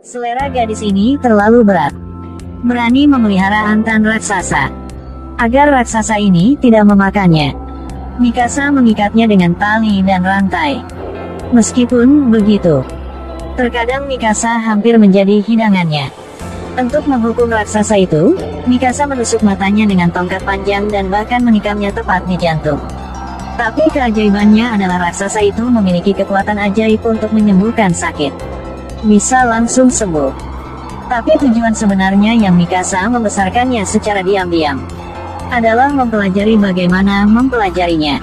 Selera gadis ini terlalu berat. Berani memelihara antan raksasa. Agar raksasa ini tidak memakannya, Mikasa mengikatnya dengan tali dan rantai. Meskipun begitu, terkadang Mikasa hampir menjadi hidangannya. Untuk menghukum raksasa itu, Mikasa menusuk matanya dengan tongkat panjang dan bahkan menikamnya tepat di jantung. Tapi keajaibannya adalah raksasa itu memiliki kekuatan ajaib untuk menyembuhkan sakit. Bisa langsung sembuh. Tapi tujuan sebenarnya yang Mikasa membesarkannya secara diam-diam adalah mempelajari bagaimana mempelajarinya.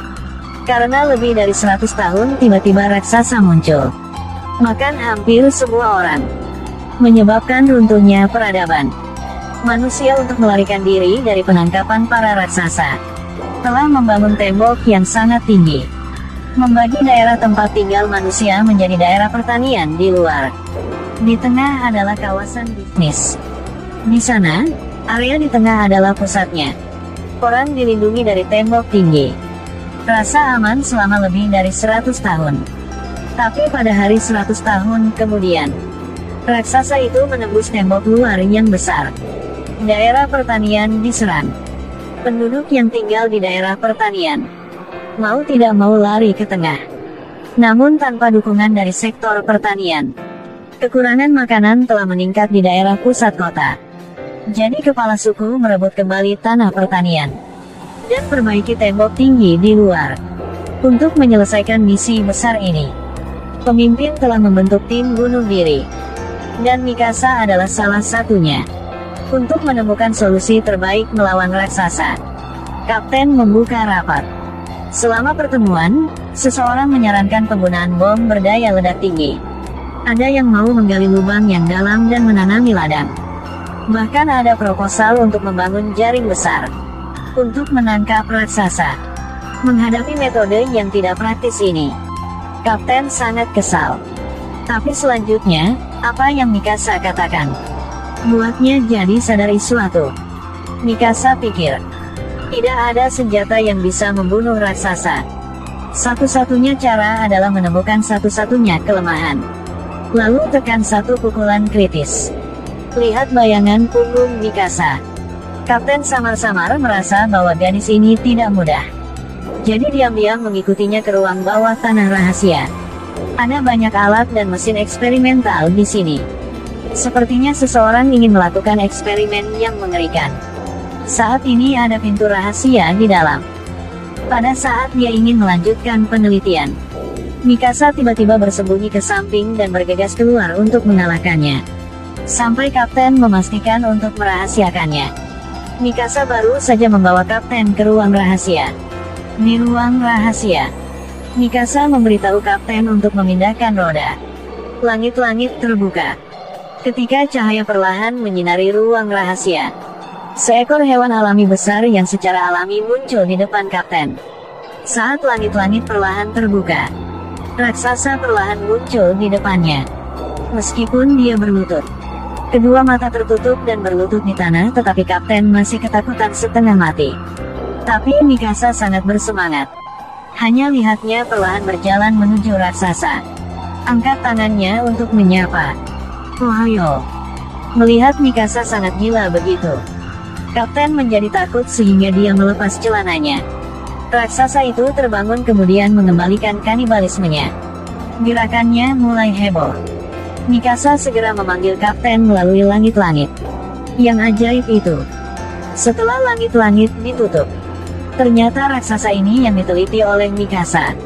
Karena lebih dari 100 tahun tiba-tiba raksasa muncul, makan hampir semua orang, menyebabkan runtuhnya peradaban manusia. Untuk melarikan diri dari penangkapan para raksasa, telah membangun tembok yang sangat tinggi, membagi daerah tempat tinggal manusia menjadi daerah pertanian di luar. Di tengah adalah kawasan bisnis. Di sana, area di tengah adalah pusatnya. Orang dilindungi dari tembok tinggi. Rasa aman selama lebih dari 100 tahun. Tapi pada hari 100 tahun kemudian, raksasa itu menembus tembok luar yang besar. Daerah pertanian diserang. Penduduk yang tinggal di daerah pertanian mau tidak mau lari ke tengah. Namun tanpa dukungan dari sektor pertanian, kekurangan makanan telah meningkat di daerah pusat kota. Jadi kepala suku merebut kembali tanah pertanian dan perbaiki tembok tinggi di luar. Untuk menyelesaikan misi besar ini, pemimpin telah membentuk tim bunuh diri, dan Mikasa adalah salah satunya. Untuk menemukan solusi terbaik melawan raksasa, Kapten membuka rapat. Selama pertemuan, seseorang menyarankan penggunaan bom berdaya ledak tinggi. Ada yang mau menggali lubang yang dalam dan menanami ladang. Bahkan ada proposal untuk membangun jaring besar untuk menangkap raksasa. Menghadapi metode yang tidak praktis ini, Kapten sangat kesal. Tapi selanjutnya, apa yang Mikasa katakan buatnya jadi sadar suatu. Mikasa pikir, tidak ada senjata yang bisa membunuh raksasa. Satu-satunya cara adalah menemukan satu-satunya kelemahan, lalu tekan satu pukulan kritis. Lihat bayangan punggung Mikasa. Kapten samar-samar merasa bahwa gadis ini tidak mudah. Jadi diam-diam mengikutinya ke ruang bawah tanah rahasia. Ada banyak alat dan mesin eksperimental di sini. Sepertinya seseorang ingin melakukan eksperimen yang mengerikan. Saat ini ada pintu rahasia di dalam. Pada saat dia ingin melanjutkan penelitian, Mikasa tiba-tiba bersembunyi ke samping dan bergegas keluar untuk mengalahkannya. Sampai Kapten memastikan untuk merahasiakannya. Mikasa baru saja membawa Kapten ke ruang rahasia. Di ruang rahasia, Mikasa memberitahu Kapten untuk memindahkan roda. Langit-langit terbuka. Ketika cahaya perlahan menyinari ruang rahasia, seekor hewan alami besar yang secara alami muncul di depan Kapten. Saat langit-langit perlahan terbuka, raksasa perlahan muncul di depannya. Meskipun dia berlutut, kedua mata tertutup dan berlutut di tanah, tetapi Kapten masih ketakutan setengah mati. Tapi Mikasa sangat bersemangat. Hanya lihatnya perlahan berjalan menuju raksasa. Angkat tangannya untuk menyapa. Ohayo. Melihat Mikasa sangat gila begitu, Kapten menjadi takut sehingga dia melepas celananya. Raksasa itu terbangun kemudian mengembalikan kanibalismenya. Gerakannya mulai heboh. Mikasa segera memanggil Kapten melalui langit-langit yang ajaib itu. Setelah langit-langit ditutup, ternyata raksasa ini yang diteliti oleh Mikasa,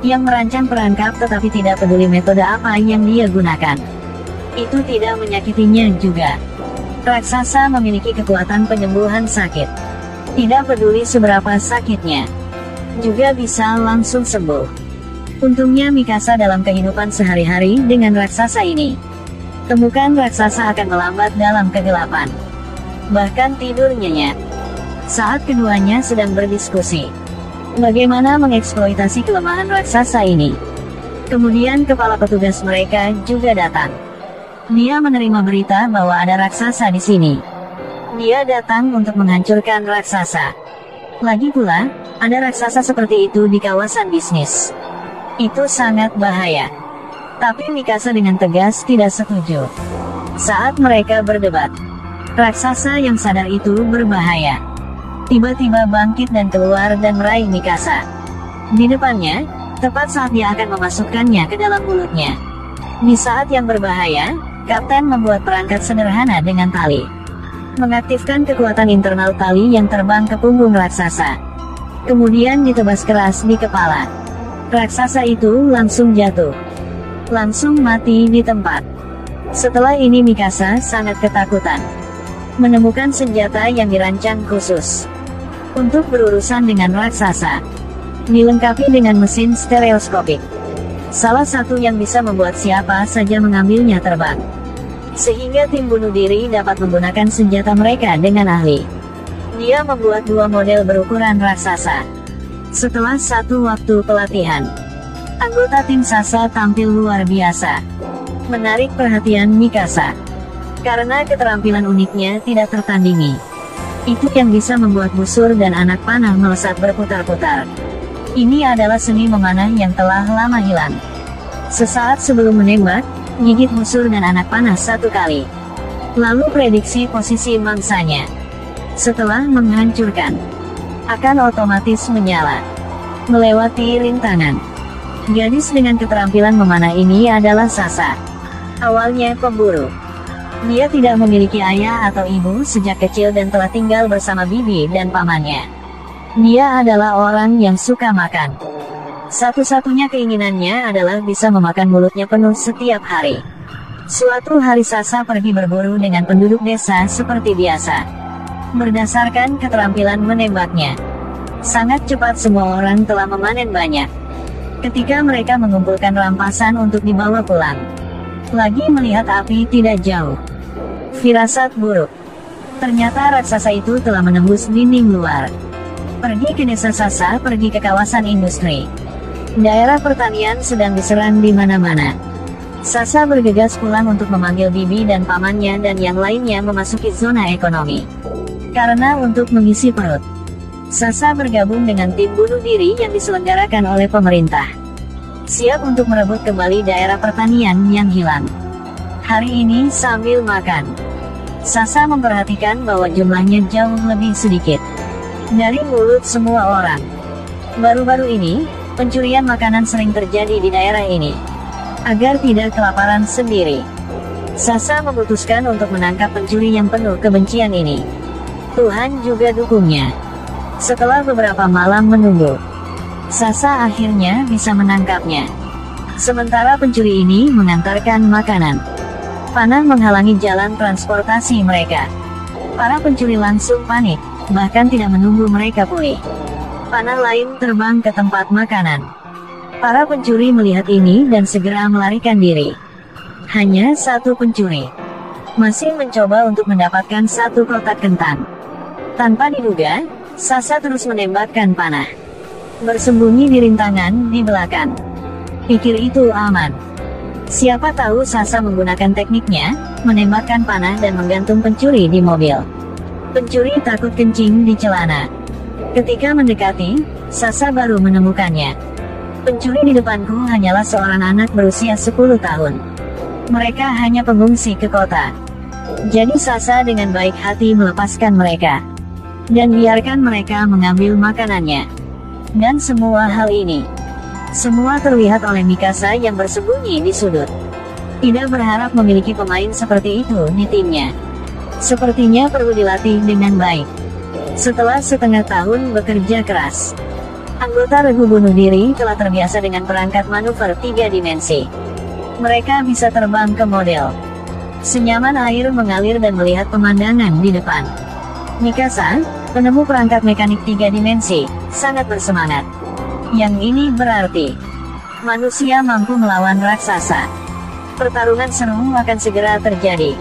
yang merancang perangkap tetapi tidak peduli metode apa yang dia gunakan. Itu tidak menyakitinya juga. Raksasa memiliki kekuatan penyembuhan sakit. Tidak peduli seberapa sakitnya, juga bisa langsung sembuh. Untungnya Mikasa dalam kehidupan sehari-hari dengan raksasa ini. Temukan raksasa akan melambat dalam kegelapan. Bahkan tidur nyenyak. Saat keduanya sedang berdiskusi bagaimana mengeksploitasi kelemahan raksasa ini, kemudian kepala petugas mereka juga datang. Dia menerima berita bahwa ada raksasa di sini. Dia datang untuk menghancurkan raksasa. Lagi pula, ada raksasa seperti itu di kawasan bisnis. Itu sangat bahaya. Tapi Mikasa dengan tegas tidak setuju. Saat mereka berdebat, raksasa yang sadar itu berbahaya tiba-tiba bangkit dan keluar dan meraih Mikasa di depannya, tepat saat dia akan memasukkannya ke dalam mulutnya. Di saat yang berbahaya, Kapten membuat perangkat sederhana dengan tali, mengaktifkan kekuatan internal tali yang terbang ke punggung raksasa, kemudian ditebas keras di kepala. Raksasa itu langsung jatuh, langsung mati di tempat. Setelah ini Mikasa sangat ketakutan, menemukan senjata yang dirancang khusus untuk berurusan dengan raksasa, dilengkapi dengan mesin stereoskopik, salah satu yang bisa membuat siapa saja mengambilnya terbang, sehingga tim bunuh diri dapat menggunakan senjata mereka dengan ahli. Dia membuat 2 model berukuran raksasa. Setelah 1 waktu pelatihan, anggota tim Sasa tampil luar biasa, menarik perhatian Mikasa karena keterampilan uniknya tidak tertandingi. Itu yang bisa membuat busur dan anak panah melesat berputar-putar. Ini adalah seni memanah yang telah lama hilang. Sesaat sebelum menembak, gigit busur dan anak panah 1 kali, lalu prediksi posisi mangsanya. Setelah menghancurkan, akan otomatis menyala, melewati rintangan. Gadis dengan keterampilan memanah ini adalah Sasa. Awalnya pemburu. Dia tidak memiliki ayah atau ibu sejak kecil dan telah tinggal bersama bibi dan pamannya. Dia adalah orang yang suka makan. Satu-satunya keinginannya adalah bisa memakan mulutnya penuh setiap hari. Suatu hari Sasa pergi berburu dengan penduduk desa seperti biasa. Berdasarkan keterampilan menembaknya, sangat cepat semua orang telah memanen banyak. Ketika mereka mengumpulkan rampasan untuk dibawa pulang, lagi melihat api tidak jauh. Firasat buruk. Ternyata raksasa itu telah menembus dinding luar. Pergi ke desa Sasa, pergi ke kawasan industri. Daerah pertanian sedang diserang di mana-mana. Sasa bergegas pulang untuk memanggil bibi dan pamannya dan yang lainnya memasuki zona ekonomi. Karena untuk mengisi perut, Sasa bergabung dengan tim bunuh diri yang diselenggarakan oleh pemerintah, siap untuk merebut kembali daerah pertanian yang hilang. Hari ini sambil makan, Sasa memperhatikan bahwa jumlahnya jauh lebih sedikit dari mulut semua orang. Baru-baru ini, pencurian makanan sering terjadi di daerah ini. Agar tidak kelaparan sendiri, Sasa memutuskan untuk menangkap pencuri yang penuh kebencian ini. Tuhan juga dukungnya. Setelah beberapa malam menunggu, Sasa akhirnya bisa menangkapnya. Sementara pencuri ini mengantarkan makanan, panah menghalangi jalan transportasi mereka. Para pencuri langsung panik, bahkan tidak menunggu mereka pulih. Panah lain terbang ke tempat makanan. Para pencuri melihat ini dan segera melarikan diri. Hanya 1 pencuri masih mencoba untuk mendapatkan 1 kotak kentang. Tanpa diduga, Sasa terus menembakkan panah, bersembunyi di rintangan di belakang. Pikir itu aman. Siapa tahu Sasa menggunakan tekniknya, menembakkan panah dan menggantung pencuri di mobil. Pencuri takut kencing di celana. Ketika mendekati, Sasa baru menemukannya. Pencuri di depanku hanyalah seorang anak berusia 10 tahun. Mereka hanya pengungsi ke kota. Jadi Sasa dengan baik hati melepaskan mereka dan biarkan mereka mengambil makanannya. Dan semua hal ini, semua terlihat oleh Mikasa yang bersembunyi di sudut. Tidak berharap memiliki pemain seperti itu di timnya. Sepertinya perlu dilatih dengan baik. Setelah setengah tahun bekerja keras, anggota regu bunuh diri telah terbiasa dengan perangkat manuver 3 dimensi. Mereka bisa terbang ke model, senyaman air mengalir dan melihat pemandangan di depan. Mikasa, penemu perangkat mekanik 3 dimensi, sangat bersemangat. Yang ini berarti manusia mampu melawan raksasa. Pertarungan seru akan segera terjadi.